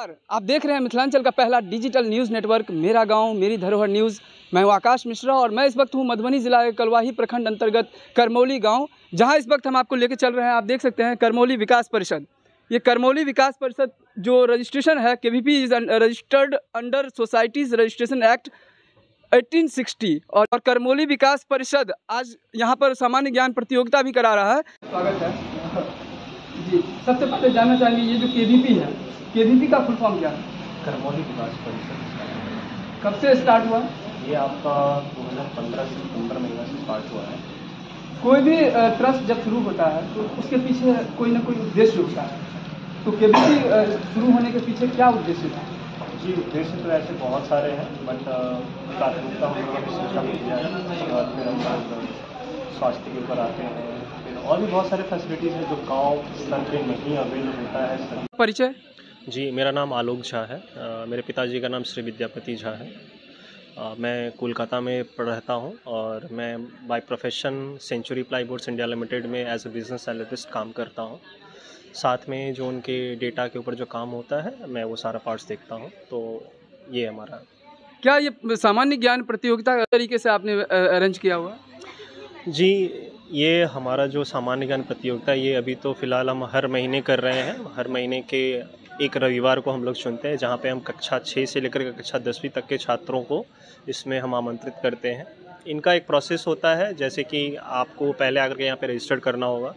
नमस्कार, आप देख रहे हैं मिथिलांचल का पहला डिजिटल न्यूज़ नेटवर्क मेरा गांव मेरी धरोहर न्यूज़। मैं हूं आकाश मिश्रा और मैं इस वक्त हूं मधुबनी ज़िला के कलवाही प्रखंड अंतर्गत करमौली गांव, जहां इस वक्त हम आपको लेकर चल रहे हैं। आप देख सकते हैं करमौली विकास परिषद। ये करमौली विकास परिषद जो रजिस्ट्रेशन है KVP is registered under societies registration act 1860 और करमौली विकास परिषद आज यहाँ पर सामान्य ज्ञान प्रतियोगिता भी करा रहा है। स्वागत है जी। सबसे पहले जानना चाहेंगे ये जो KVP है, KVP का फुल फॉर्म क्या है? करमौली विकास परिषद। कब से स्टार्ट हुआ? ये आपका 2015 से 15 महीना से स्टार्ट हुआ है। कोई भी ट्रस्ट जब शुरू होता है तो उसके पीछे कोई ना कोई उद्देश्य होता है, तो KVP शुरू होने के पीछे क्या उद्देश्य था? जी, उद्देश्य तो ऐसे बहुत सारे हैं, बट प्राथमिकता हम लोगों की शिक्षा में दिया है। उसके बाद फिर हम स्वास्थ्य के ऊपर आते हैं, फिर और भी बहुत सारे फैसिलिटीज़ हैं जो गांव स्तर पे नहीं अवेल होता है सभी। परिचय? जी, मेरा नाम आलोक झा है। मेरे पिताजी का नाम श्री विद्यापति झा है। मैं कोलकाता में रहता हूं और मैं by profession Century Plyboards India Limited में एज ए बिजनेस एनालिस्ट काम करता हूं। साथ में जो उनके डेटा के ऊपर जो काम होता है मैं वो सारा पार्ट्स देखता हूं। तो ये हमारा। क्या ये सामान्य ज्ञान प्रतियोगिता तरीके से आपने अरेंज किया हुआ? जी, ये हमारा जो सामान्य ज्ञान प्रतियोगिता ये अभी तो फ़िलहाल हम हर महीने कर रहे हैं। हर महीने के एक रविवार को हम लोग चुनते हैं, जहाँ पे हम कक्षा 6 से लेकर के कक्षा 10वीं तक के छात्रों को इसमें हम आमंत्रित करते हैं। इनका एक प्रोसेस होता है, जैसे कि आपको पहले आकर के यहाँ पे रजिस्टर करना होगा।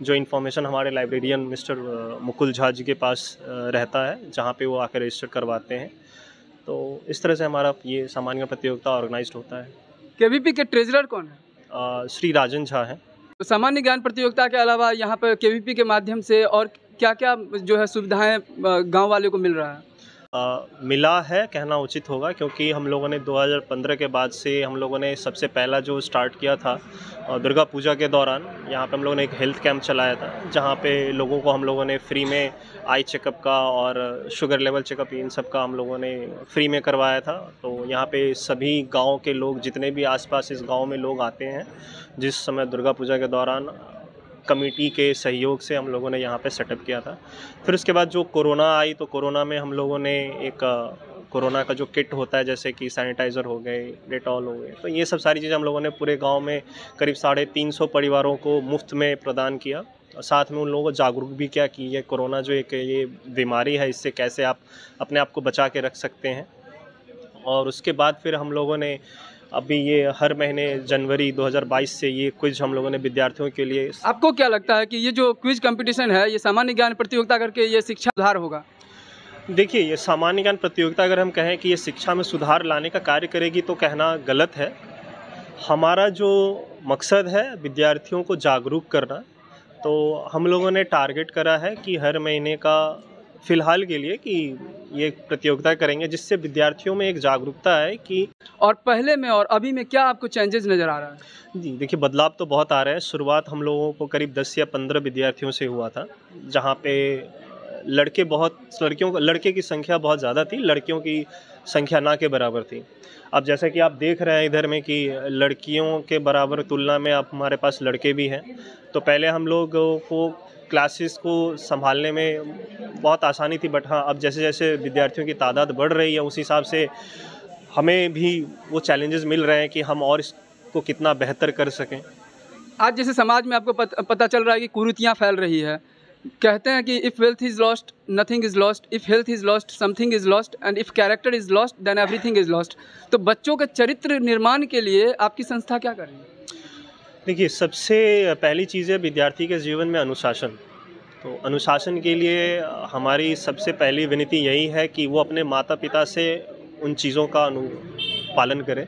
जो इन्फॉर्मेशन हमारे लाइब्रेरियन मिस्टर मुकुल झा जी के पास रहता है, जहाँ पे वो आकर रजिस्टर करवाते हैं। तो इस तरह से हमारा ये सामान्य प्रतियोगिता ऑर्गेनाइज्ड होता है। KVP के ट्रेजरर कौन है? श्री राजन झा हैं। तो सामान्य ज्ञान प्रतियोगिता के अलावा यहाँ पर KVP के माध्यम से और क्या क्या जो है सुविधाएं गांव वाले को मिल रहा है? मिला है कहना उचित होगा, क्योंकि हम लोगों ने 2015 के बाद से हम लोगों ने सबसे पहला जो स्टार्ट किया था दुर्गा पूजा के दौरान यहाँ पे हम लोगों ने एक हेल्थ कैंप चलाया था, जहाँ पे लोगों को हम लोगों ने फ्री में आई चेकअप का और शुगर लेवल चेकअप इन सब का हम लोगों ने फ्री में करवाया था। तो यहाँ पे सभी गाँव के लोग, जितने भी आसपास इस गाँव में लोग आते हैं, जिस समय दुर्गा पूजा के दौरान कमेटी के सहयोग से हम लोगों ने यहाँ पे सेटअप किया था। फिर उसके बाद जो कोरोना आई, तो कोरोना में हम लोगों ने एक कोरोना का जो किट होता है, जैसे कि सैनिटाइज़र हो गए, डेटॉल हो गए, तो ये सब सारी चीज़ें हम लोगों ने पूरे गांव में करीब 350 परिवारों को मुफ्त में प्रदान किया। और साथ में उन लोगों को जागरूक भी किया कि ये कोरोना जो एक ये बीमारी है, इससे कैसे आप अपने आप को बचा के रख सकते हैं। और उसके बाद फिर हम लोगों ने अभी ये हर महीने जनवरी 2022 से ये क्विज हम लोगों ने विद्यार्थियों के लिए। आपको क्या लगता है कि ये जो क्विज कंपटीशन है, ये सामान्य ज्ञान प्रतियोगिता करके ये शिक्षा सुधार होगा? देखिए, ये सामान्य ज्ञान प्रतियोगिता अगर हम कहें कि ये शिक्षा में सुधार लाने का कार्य करेगी तो कहना गलत है। हमारा जो मकसद है विद्यार्थियों को जागरूक करना, तो हम लोगों ने टारगेट करा है कि हर महीने का फ़िलहाल के लिए कि ये प्रतियोगिता करेंगे, जिससे विद्यार्थियों में एक जागरूकता है कि। और पहले में और अभी में क्या आपको चेंजेस नज़र आ रहा है? जी, देखिए, बदलाव तो बहुत आ रहे हैं। शुरुआत हम लोगों को करीब 10 या 15 विद्यार्थियों से हुआ था, जहाँ पे लड़के की संख्या बहुत ज़्यादा थी, लड़कियों की संख्या ना के बराबर थी। अब जैसा कि आप देख रहे हैं इधर में कि लड़कियों के बराबर तुलना में अब हमारे पास लड़के भी हैं। तो पहले हम लोगों को क्लासेस को संभालने में बहुत आसानी थी, बट हाँ, अब जैसे जैसे विद्यार्थियों की तादाद बढ़ रही है, उस हिसाब से हमें भी वो चैलेंजेस मिल रहे हैं कि हम और इसको कितना बेहतर कर सकें। आज जैसे समाज में आपको पता चल रहा है कि कुरीतियाँ फैल रही है। कहते हैं कि if wealth is lost nothing is lost, if health is lost something is lost and if character is lost then everything is lost. तो बच्चों के चरित्र निर्माण के लिए आपकी संस्था क्या कर रही है? देखिए, सबसे पहली चीज़ है विद्यार्थी के जीवन में अनुशासन। तो अनुशासन के लिए हमारी सबसे पहली विनती यही है कि वो अपने माता पिता से उन चीज़ों का पालन करें।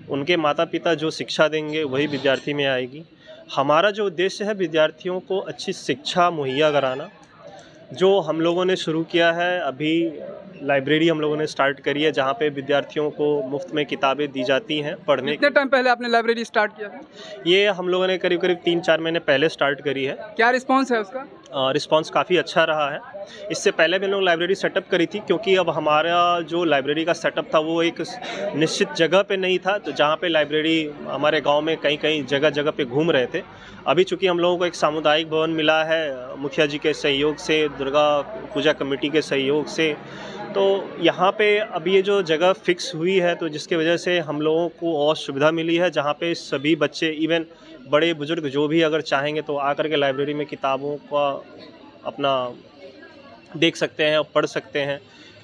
उनके माता पिता जो शिक्षा देंगे वही विद्यार्थी में आएगी। हमारा जो उद्देश्य है विद्यार्थियों को अच्छी शिक्षा मुहैया कराना, जो हम लोगों ने शुरू किया है। अभी लाइब्रेरी हम लोगों ने स्टार्ट करी है, जहाँ पे विद्यार्थियों को मुफ्त में किताबें दी जाती हैं पढ़ने। कितने टाइम पहले आपने लाइब्रेरी स्टार्ट किया था? ये हम लोगों ने करीब 3-4 महीने पहले स्टार्ट करी है। क्या रिस्पॉन्स है उसका? रिस्पांस काफ़ी अच्छा रहा है। इससे पहले भी हम लोग लाइब्रेरी सेटअप करी थी, क्योंकि अब हमारा जो लाइब्रेरी का सेटअप था वो एक निश्चित जगह पे नहीं था, तो जहाँ पे लाइब्रेरी हमारे गांव में कहीं कहीं जगह जगह पे घूम रहे थे। अभी चूँकि हम लोगों को एक सामुदायिक भवन मिला है मुखिया जी के सहयोग से, दुर्गा पूजा कमेटी के सहयोग से, तो यहाँ पे अब ये जो जगह फिक्स हुई है, तो जिसकी वजह से हम लोगों को और सुविधा मिली है, जहाँ पे सभी बच्चे, इवन बड़े बुजुर्ग जो भी अगर चाहेंगे तो आकर के लाइब्रेरी में किताबों का अपना देख सकते हैं और पढ़ सकते हैं।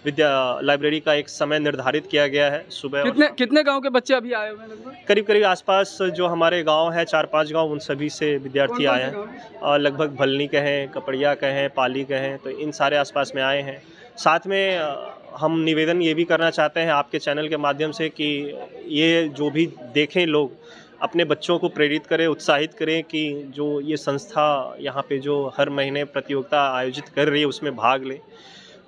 लाइब्रेरी का एक समय निर्धारित किया गया है सुबह। कितने गांव के बच्चे अभी आए हुए हैं लगभग? करीब करीब आसपास जो हमारे गांव है 4-5 गांव, उन सभी से विद्यार्थी आए हैं। और लगभग भलनी कहें, कपड़िया कहें, पाली कहें, तो इन सारे आसपास में आए हैं। साथ में हम निवेदन ये भी करना चाहते हैं आपके चैनल के माध्यम से कि ये जो भी देखें लोग अपने बच्चों को प्रेरित करें, उत्साहित करें कि जो ये संस्था यहाँ पे जो हर महीने प्रतियोगिता आयोजित कर रही है उसमें भाग लें।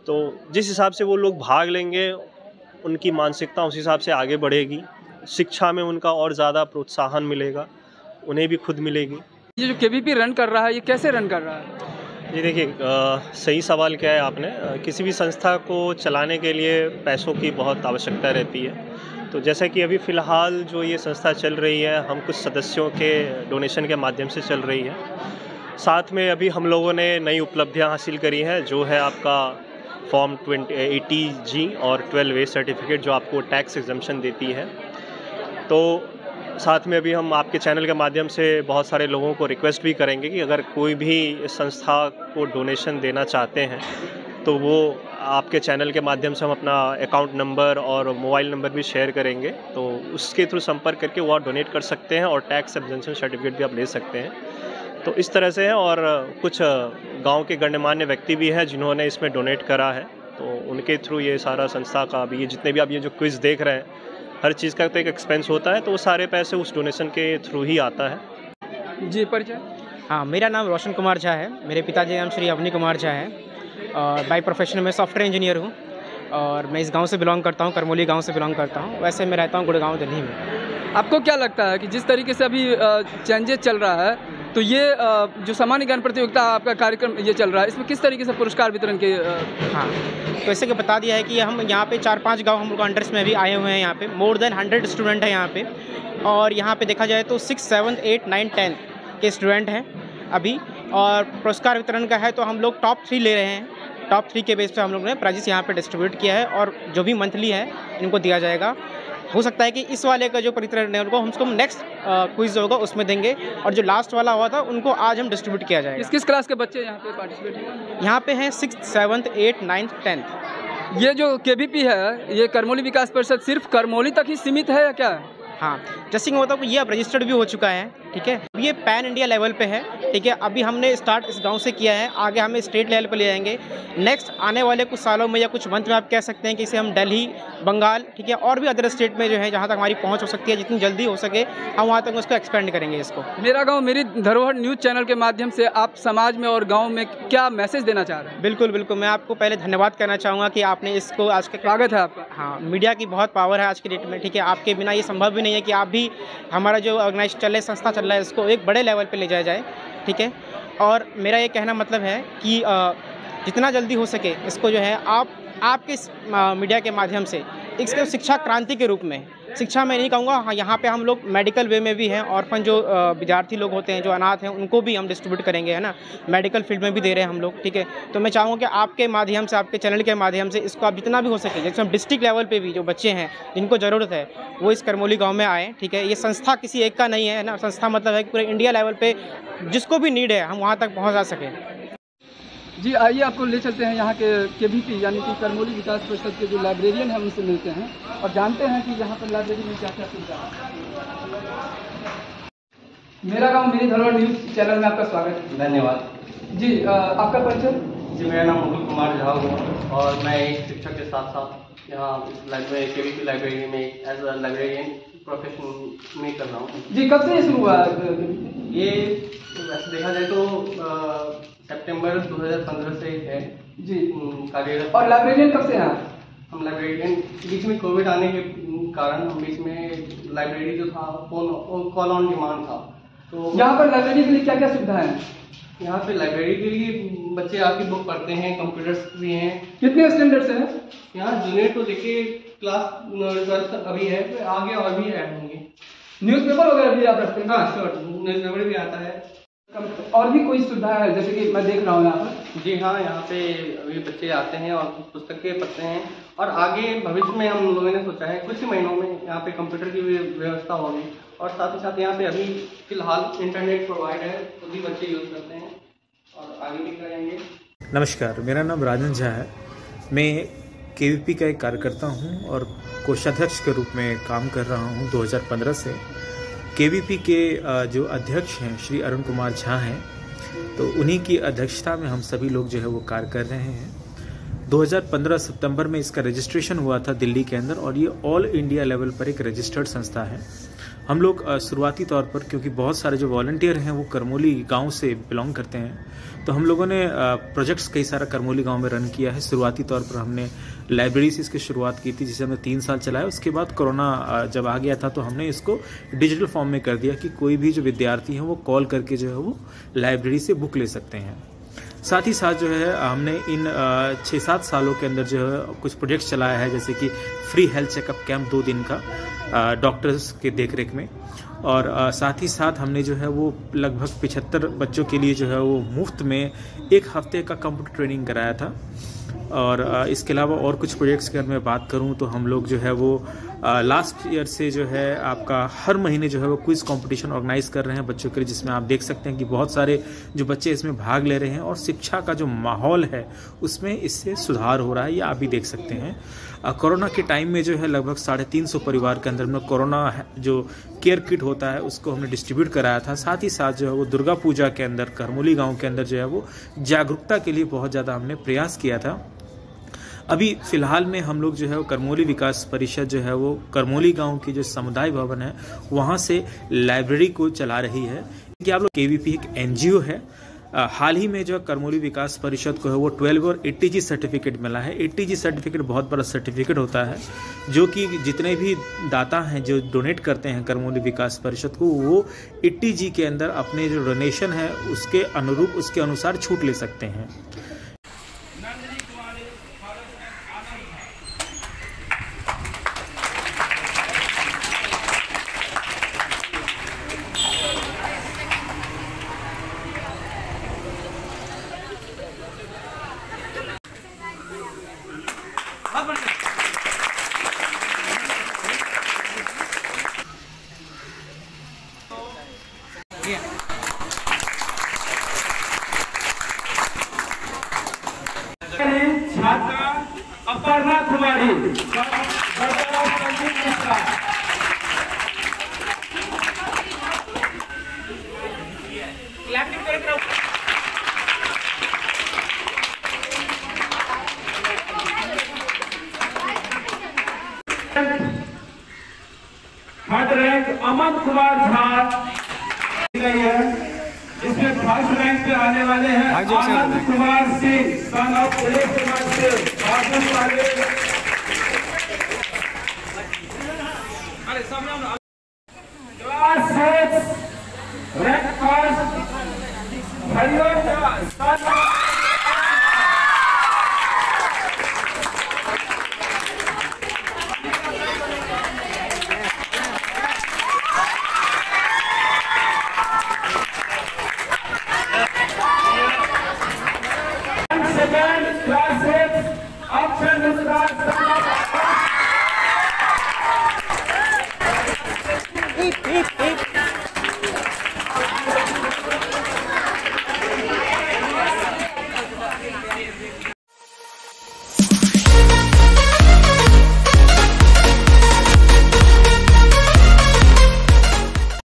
तो जिस हिसाब से वो लोग भाग लेंगे, उनकी मानसिकता उस हिसाब से आगे बढ़ेगी, शिक्षा में उनका और ज़्यादा प्रोत्साहन मिलेगा, उन्हें भी खुद मिलेगी। ये जो केवीपी रन कर रहा है, ये कैसे रन कर रहा है? जी देखिए, सही सवाल क्या है आपने। किसी भी संस्था को चलाने के लिए पैसों की बहुत आवश्यकता रहती है। तो जैसा कि अभी फ़िलहाल जो ये संस्था चल रही है, हम कुछ सदस्यों के डोनेशन के माध्यम से चल रही है। साथ में अभी हम लोगों ने नई उपलब्धियां हासिल करी हैं, जो है आपका फॉर्म 80G और 12A सर्टिफिकेट, जो आपको टैक्स एग्जम्पशन देती है। तो साथ में अभी हम आपके चैनल के माध्यम से बहुत सारे लोगों को रिक्वेस्ट भी करेंगे कि अगर कोई भी संस्था को डोनेशन देना चाहते हैं तो वो आपके चैनल के माध्यम से हम अपना अकाउंट नंबर और मोबाइल नंबर भी शेयर करेंगे, तो उसके थ्रू संपर्क करके वो आप डोनेट कर सकते हैं और टैक्स एग्जम्पशन सर्टिफिकेट भी आप ले सकते हैं। तो इस तरह से है। और कुछ गांव के गण्यमान्य व्यक्ति भी हैं जिन्होंने इसमें डोनेट करा है, तो उनके थ्रू ये सारा संस्था का अभी ये जितने भी आप ये जो क्विज़ देख रहे हैं, हर चीज़ का तो एक एक्सपेंस होता है, तो वो सारे पैसे उस डोनेशन के थ्रू ही आता है। जी, परिचय? हाँ, मेरा नाम रोशन कुमार झा है। मेरे पिताजी का नाम श्री अवनी कुमार झा है और बाय प्रोफेशन में सॉफ्टवेयर इंजीनियर हूँ और मैं इस गांव से बिलोंग करता हूँ, करमोली गांव से बिलोंग करता हूँ। वैसे मैं रहता हूँ गुड़गांव, दिल्ली में। आपको क्या लगता है कि जिस तरीके से अभी चेंजेस चल रहा है, तो ये जो सामान्य ज्ञान प्रतियोगिता आपका कार्यक्रम ये चल रहा है, इसमें किस तरीके से पुरस्कार वितरण के? हाँ, तो ऐसे कि बता दिया है कि हम यहाँ पे 4-5 गांव हम लोग अंडर्स में भी आए हुए हैं। यहाँ पे मोर देन 100 स्टूडेंट हैं यहाँ पे, और यहाँ पे देखा जाए तो 6, 7, 8, 9, 10 के स्टूडेंट हैं अभी। और पुरस्कार वितरण का है तो हम लोग टॉप 3 ले रहे हैं। टॉप 3 के बेस पे हम लोग ने प्राइजेस यहाँ पे डिस्ट्रीब्यूट किया है और जो भी मंथली है इनको दिया जाएगा। हो सकता है कि इस वाले का जो वितरण है उनको हम नेक्स्ट क्विज होगा उसमें देंगे, और जो लास्ट वाला हुआ था उनको आज हम डिस्ट्रीब्यूट किया जाएगा। किस क्लास के बच्चे यहाँ पे पार्टिसिपेट? यहाँ पे हैं 6th, 7th, 8th, 9th, 10th। ये जो केवीपी है, ये करमोली विकास परिषद सिर्फ करमोली तक ही सीमित है या क्या है? हाँ, जैसे कि मतलब ये अब रजिस्टर्ड भी हो चुका है, ठीक है। ये पैन इंडिया लेवल पे है, ठीक है। अभी हमने स्टार्ट इस गांव से किया है, आगे हमें स्टेट लेवल पे ले जाएंगे। नेक्स्ट आने वाले कुछ सालों में या कुछ मंथ में आप कह सकते हैं कि इसे हम दिल्ली, बंगाल, ठीक है, और भी अदर स्टेट में जो है जहाँ तक हमारी पहुँच हो सकती है, जितनी जल्दी हो सके हम वहाँ तक उसको एक्सपेंड करेंगे इसको। मेरा गाँव मेरी धरोहर न्यूज़ चैनल के माध्यम से आप समाज में और गाँव में क्या मैसेज देना चाह रहे हैं? बिल्कुल बिल्कुल, मैं आपको पहले धन्यवाद करना चाहूँगा कि आपने इसको आज के स्वागत है आपका। हाँ, मीडिया की बहुत पावर है आज की डेट में, ठीक है। आपके बिना ये संभव भी नहीं है कि आप भी हमारा जो ऑर्गेनाइज चल रहा है, संस्था चल रहा है, इसको एक बड़े लेवल पे ले जाया जाए, ठीक है। और मेरा ये कहना मतलब है कि जितना जल्दी हो सके इसको जो है आप आपके मीडिया के माध्यम से इसको शिक्षा क्रांति के रूप में, शिक्षा में नहीं कहूँगा, हाँ, यहाँ पे हम लोग मेडिकल वे में भी हैं, ऑर्फन जो विद्यार्थी लोग होते हैं जो अनाथ हैं उनको भी हम डिस्ट्रीब्यूट करेंगे, है ना। मेडिकल फील्ड में भी दे रहे हैं हम लोग, ठीक है। तो मैं चाहूँगा कि आपके माध्यम से, आपके चैनल के माध्यम से इसको आप जितना भी हो सके, जैसे हम डिस्ट्रिक्ट लेवल पे भी जो बच्चे हैं जिनको ज़रूरत है वो इस करमोली गाँव में आएँ, ठीक है। ये संस्था किसी एक का नहीं है ना, संस्था मतलब है कि पूरे इंडिया लेवल पर जिसको भी नीड है हम वहाँ तक पहुँचा सकें। जी, आइए आपको ले चलते हैं यहाँ के केवीपी यानी कि करमोली विकास परिषद के जो लाइब्रेरियन हैं उनसे मिलते हैं और जानते हैं कि यहाँ पर लाइब्रेरी में क्या क्या सुविधा है। मेरा गाँव मेरी धरोहर न्यूज़ चैनल में आपका स्वागत है। धन्यवाद जी, आपका परिचय? जी, मेरा नाम मुकुल कुमार झा हुआ और मैं एक शिक्षक के साथ साथ यहाँ इस लाइब्रेरी केवीपी लाइब्रेरी में एज अ लाइब्रेरियन प्रोफेशन में कर रहा हूँ। जी, कब से ये शुरू हुआ? ये वैसे देखा जाए तो सितंबर 2015 से है जी कार्यरत। और लाइब्रेरियन कब से हैं? हम लाइब्रेरियन बीच में कोविड आने के कारण हम बीच में लाइब्रेरी जो था कॉल ऑन डिमांड था, तो यहाँ पर लाइब्रेरी के लिए क्या क्या सुविधाएं हैं? यहाँ पे लाइब्रेरी के लिए बच्चे आके बुक पढ़ते हैं, कंप्यूटर्स भी हैं। कितने स्टैंडर्ड से है? यहाँ जूनियर तो लेके क्लास 12 तक अभी है, फिर आगे और भी ऐड होंगे। न्यूज़पेपर वगैरह भी आप रखते हैं? हाँ श्योर, न्यूज़पेपर भी आता है। और भी कोई सुविधा है जैसे कि मैं देख रहा हूँ यहाँ पर? जी हाँ, यहाँ पे अभी बच्चे आते हैं और पुस्तकें पढ़ते हैं, और आगे भविष्य में हम लोगों ने सोचा है कुछ ही महीनों में यहाँ पे कंप्यूटर की भी व्यवस्था होगी, और साथ ही साथ यहाँ पे अभी फिलहाल इंटरनेट प्रोवाइड है, तो भी बच्चे यूज़ करते हैं और आगे भी करेंगे। नमस्कार, मेरा नाम राजन झा है। मैं केवीपी का एक कार्यकर्ता हूँ और कोषाध्यक्ष के रूप में काम कर रहा हूँ 2015 से। केवीपी के जो अध्यक्ष हैं श्री अरुण कुमार झा हैं, तो उन्हीं की अध्यक्षता में हम सभी लोग जो है वो कार्य कर रहे हैं। 2015 सितंबर में इसका रजिस्ट्रेशन हुआ था दिल्ली के अंदर, और ये ऑल इंडिया लेवल पर एक रजिस्टर्ड संस्था है। हम लोग शुरुआती तौर पर, क्योंकि बहुत सारे जो वॉलंटियर हैं वो करमोली गांव से बिलोंग करते हैं, तो हम लोगों ने प्रोजेक्ट्स कई सारा करमोली गांव में रन किया है। शुरुआती तौर पर हमने लाइब्रेरी से इसकी शुरुआत की थी, जिसे हमने 3 साल चलाया। उसके बाद कोरोना जब आ गया था तो हमने इसको डिजिटल फॉर्म में कर दिया कि कोई भी जो विद्यार्थी हैं वो कॉल करके जो है वो लाइब्रेरी से बुक ले सकते हैं। साथ ही साथ जो है हमने इन 6-7 सालों के अंदर जो है कुछ प्रोजेक्ट्स चलाया है, जैसे कि फ्री हेल्थ चेकअप कैंप 2 दिन का डॉक्टर्स के देखरेख में, और साथ ही साथ हमने जो है वो लगभग 75 बच्चों के लिए जो है वो मुफ्त में 1 हफ्ते का कंप्यूटर ट्रेनिंग कराया था। और इसके अलावा और कुछ प्रोजेक्ट्स की अगर मैं बात करूं तो हम लोग जो है वो लास्ट ईयर से जो है आपका हर महीने जो है वो क्विज कंपटीशन ऑर्गेनाइज कर रहे हैं बच्चों के लिए, जिसमें आप देख सकते हैं कि बहुत सारे जो बच्चे इसमें भाग ले रहे हैं, और शिक्षा का जो माहौल है उसमें इससे सुधार हो रहा है, ये आप भी देख सकते हैं। कोरोना के टाइम में जो है लगभग 350 परिवार के अंदर में कोरोना जो केयर किट होता है उसको हमने डिस्ट्रीब्यूट कराया था। साथ ही साथ जो है वो दुर्गा पूजा के अंदर करमोली गाँव के अंदर जो है वो जागरूकता के लिए बहुत ज़्यादा हमने प्रयास किया था। अभी फिलहाल में हम लोग जो है वो करमोली विकास परिषद जो है वो करमोली गांव की जो समुदाय भवन है वहां से लाइब्रेरी को चला रही है। कि आप लोग केवीपी एक एनजीओ है। हाल ही में जो करमोली विकास परिषद को है वो 12 और 80G सर्टिफिकेट मिला है। 80G सर्टिफिकेट बहुत बड़ा सर्टिफिकेट होता है, जो कि जितने भी दाता हैं जो डोनेट करते हैं करमोली विकास परिषद को, वो 80G के अंदर अपने जो डोनेशन है उसके अनुरूप, उसके अनुसार छूट ले सकते हैं। छात्रा अपर्णा कुमारी थर्ड रैंक अमन कुमार झा है, जिसमें फर्स्ट रैंक पे आने वाले हैं Anand Kumar Singh, son of Uday Kumar Singh. Class 6 rank first Hariom son of